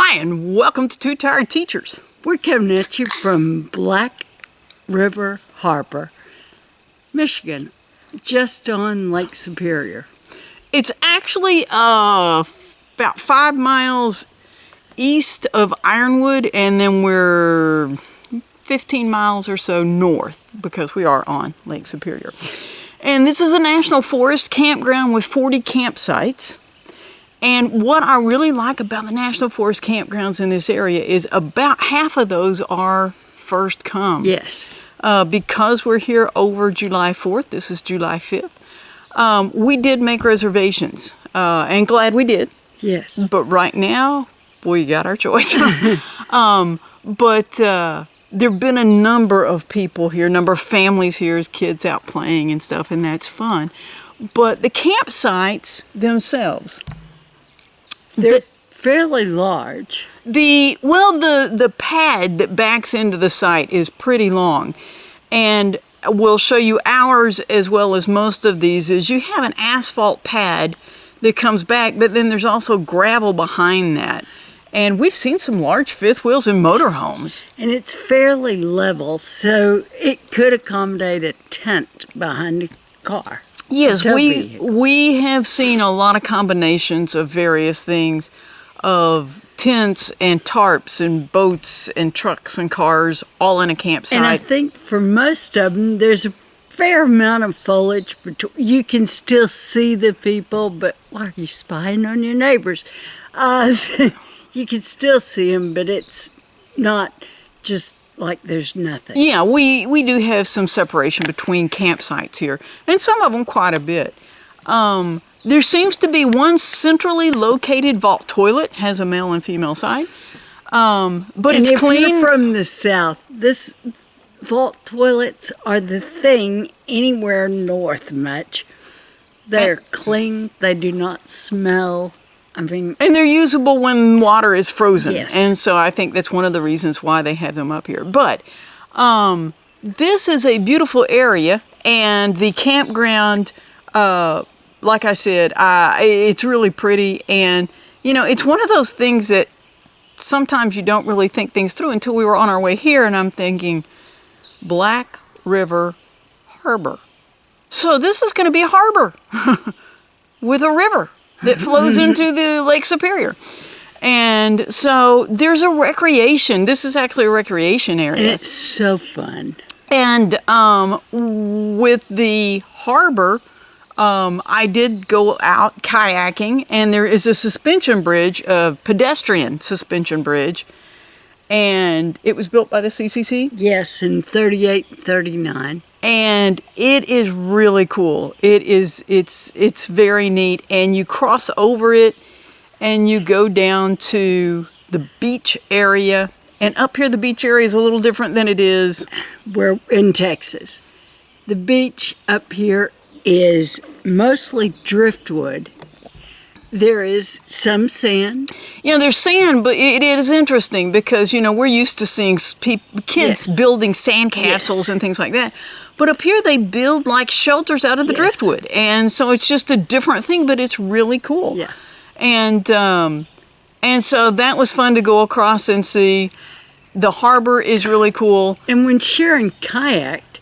Hi, and welcome to Two Tired Teachers. We're coming at you from Black River Harbor, Michigan, just on Lake Superior. It's actually about 5 miles east of Ironwood, and then we're 15 miles or so north because we are on Lake Superior. And this is a national forest campground with 40 campsites. And what I really like about the National Forest campgrounds in this area is about half of those are first come. Yes. Because we're here over July 4th, this is July 5th, we did make reservations, and glad we did. Yes. But right now, we got our choice. But there have been a number of people here, a number of families here, as kids out playing and stuff, and that's fun. But the campsites themselves, they're fairly large. The pad that backs into the site is pretty long, and we'll show you ours as well as most of these. Is you have an asphalt pad that comes back, but then there's also gravel behind that. And we've seen some large fifth wheels and motorhomes. And it's fairly level, so it could accommodate a tent behind the car. Yes, we have seen a lot of combinations of various things, of tents and tarps and boats and trucks and cars all in a campsite. And I think for most of them, there's a fair amount of foliage. You can still see the people, but why are you spying on your neighbors? You can still see them, but it's not just like there's nothing. Yeah, we do have some separation between campsites here, and some of them quite a bit. There seems to be one centrally located vault toilet, has a male and female side, but and it's clean. If you're from the south, this vault toilets are the thing anywhere north much. They're clean, they do not smell. And they're usable when water is frozen. Yes. And so I think that's one of the reasons why they have them up here. But this is a beautiful area, and the campground, like I said, it's really pretty. And, you know, it's one of those things that sometimes you don't really think things through until we were on our way here, and I'm thinking, Black River Harbor. So this is going to be a harbor with a river that flows into the Lake Superior. And so there's a recreation. This is actually a recreation area. And it's so fun. And with the harbor, I did go out kayaking, and there is a suspension bridge, a pedestrian suspension bridge, and it was built by the CCC? Yes, in 38-39. And it is really cool. It's very neat. And you cross over it and you go down to the beach area. And up here the beach area is a little different than it is. We're in Texas. The beach up here is mostly driftwood. There is some sand. Yeah, there's sand, but it is interesting because, you know, we're used to seeing kids building sandcastles and things like that. But up here they build like shelters out of the driftwood. And so it's just a different thing, but it's really cool. Yeah. And so that was fun to go across and see. The harbor is really cool. And when Sharon kayaked,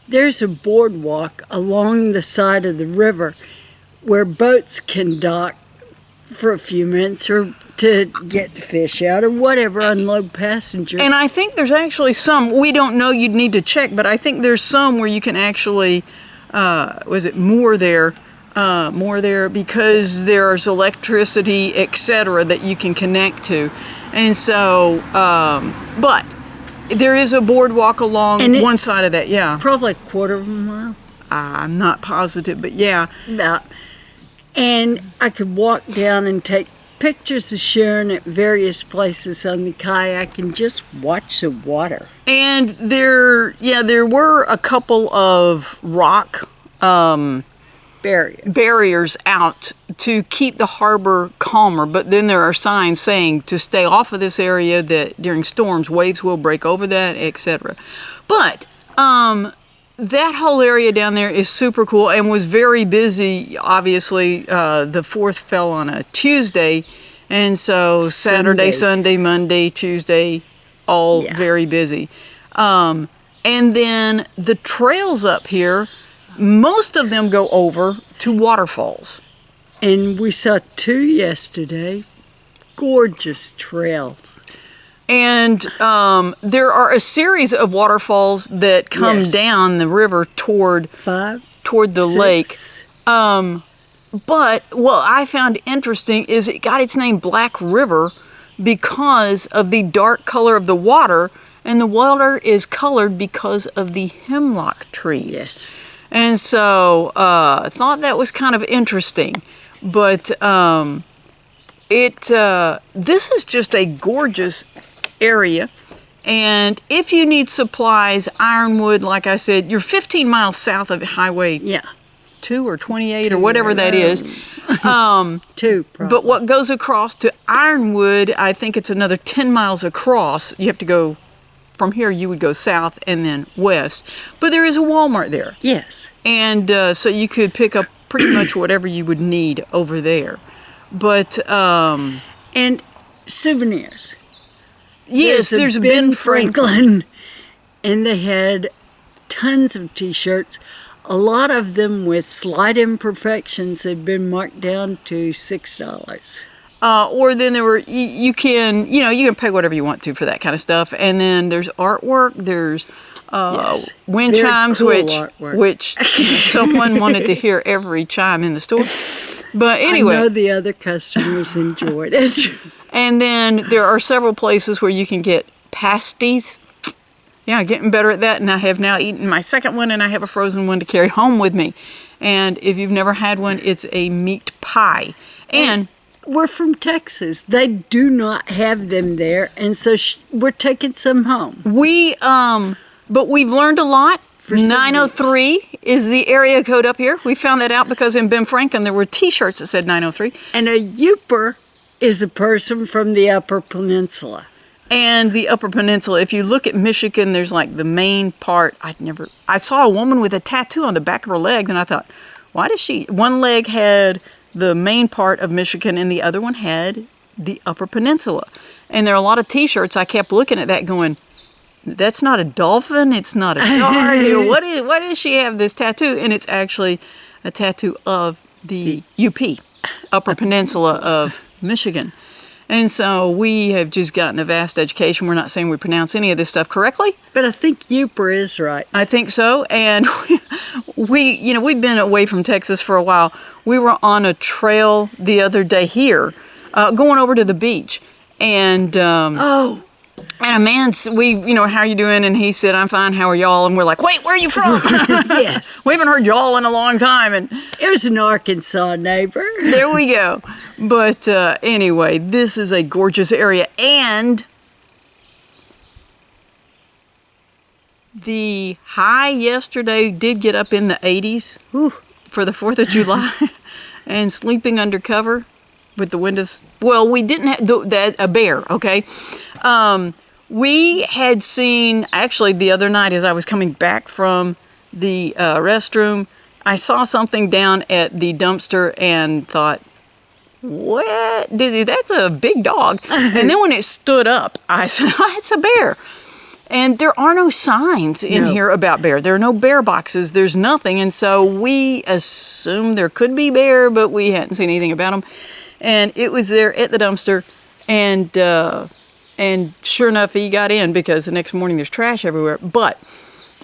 there's a boardwalk along the side of the river where boats can dock for a few minutes or to get the fish out or whatever, unload passengers. And I think there's actually some, we don't know, you'd need to check, but I think there's some where you can actually, moor there because there's electricity, etc., that you can connect to. And so, but there is a boardwalk along one side of that, yeah. Probably a quarter of a mile. I'm not positive, but yeah. About. And I could walk down and take pictures of Sharon at various places on the kayak and just watch the water. And there were a couple of rock barriers out to keep the harbor calmer, but then there are signs saying to stay off of this area, that during storms waves will break over that, etc. But that whole area down there is super cool and was very busy. Obviously, the 4th fell on a Tuesday, And so Saturday, Sunday, Monday, Tuesday, all very busy. And then the trails up here, most of them go over to waterfalls. And we saw 2 yesterday. Gorgeous trails. And there are a series of waterfalls that come down the river toward the lake. But what I found interesting is it got its name Black River because of the dark color of the water, and the water is colored because of the hemlock trees. Yes. And so I thought that was kind of interesting. But this is just a gorgeous area. And if you need supplies, Ironwood, like I said, you're 15 miles south of Highway 2 or 28 or whatever that is. 2, probably. But what goes across to Ironwood, I think it's another 10 miles across. You have to go, from here you would go south and then west. But there is a Walmart there. Yes. And so you could pick up pretty much whatever you would need over there. But, and souvenirs. Yes, there's Ben Franklin. And they had tons of t-shirts. A lot of them with slight imperfections had been marked down to $6. Or then there were, you can pay whatever you want to for that kind of stuff. And then there's artwork, there's wind chimes, cool which someone wanted to hear every chime in the store. But anyway. I know the other customers enjoyed it. And then there are several places where you can get pasties. Yeah, getting better at that, and I have now eaten my second one, and I have a frozen one to carry home with me. And if you've never had one, it's a meat pie. And we're from Texas. They do not have them there, and so we're taking some home. But we've learned a lot. 903 is the area code up here. We found that out because in Ben Franklin there were T-shirts that said 903. And a Yooper is a person from the Upper Peninsula. And the Upper Peninsula, if you look at Michigan, there's like the main part. I saw a woman with a tattoo on the back of her leg, and I thought, why does one leg had the main part of Michigan and the other one had the Upper Peninsula. And there are a lot of T-shirts. I kept looking at that going, that's not a dolphin, it's not a shark. Why does she have this tattoo? And it's actually a tattoo of the UP, Upper Peninsula of Michigan. And so we have just gotten a vast education. We're not saying we pronounce any of this stuff correctly. But I think Yooper is right. I think so. And we've been away from Texas for a while. We were on a trail the other day here, going over to the beach. And and a man, how are you doing? And he said, I'm fine, how are y'all? And we're like, wait, where are you from? Yes. We haven't heard y'all in a long time. And it was an Arkansas neighbor. There we go. But anyway, this is a gorgeous area. And the high yesterday did get up in the 80s for the 4th of July. And sleeping under cover with the windows. Well, we didn't have a bear, okay? We had seen, actually the other night as I was coming back from the restroom, I saw something down at the dumpster and thought, what? Dizzy, that's a big dog. And then when it stood up, I said, it's a bear. And there are no signs in here about bear. There are no bear boxes. There's nothing. And so we assumed there could be bear, but we hadn't seen anything about them. And it was there at the dumpster. And sure enough, he got in because the next morning there's trash everywhere. But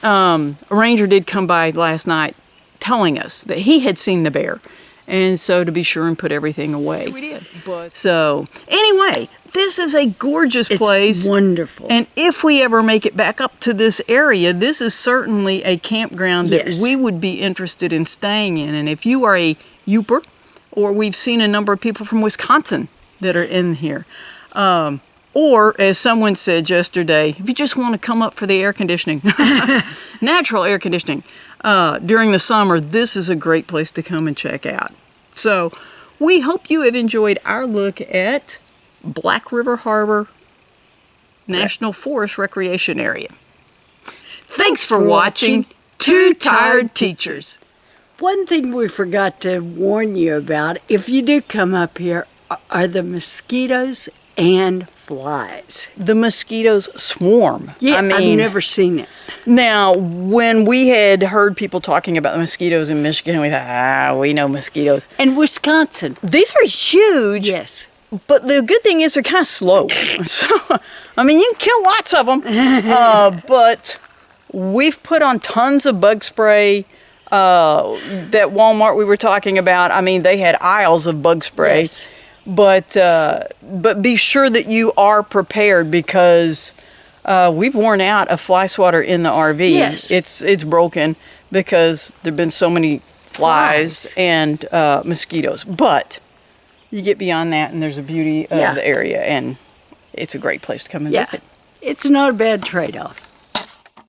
a ranger did come by last night telling us that he had seen the bear. And so to be sure and put everything away. We did. So anyway, this is a gorgeous place. It's wonderful. And if we ever make it back up to this area, this is certainly a campground that we would be interested in staying in. And if you are a Yooper, or we've seen a number of people from Wisconsin that are in here. Or, as someone said yesterday, if you just want to come up for the air conditioning, natural air conditioning, during the summer, this is a great place to come and check out. So, we hope you have enjoyed our look at Black River Harbor National Forest Recreation Area. Thanks for watching Two Tired Teachers. One thing we forgot to warn you about, if you do come up here, are the mosquitoes and flies. The mosquitoes swarm. Yeah, I mean, I've never seen it. now, when we had heard people talking about the mosquitoes in Michigan, we thought, we know mosquitoes. And Wisconsin. These are huge. Yes. But the good thing is they're kind of slow. So, I mean, you can kill lots of them. But we've put on tons of bug spray. That Walmart we were talking about, I mean, they had aisles of bug spray. Yes. But be sure that you are prepared because we've worn out a fly swatter in the RV. Yes. It's broken because there've been so many flies and mosquitoes. But you get beyond that, and there's a beauty of the area, and it's a great place to come and visit. It's not a bad trade-off.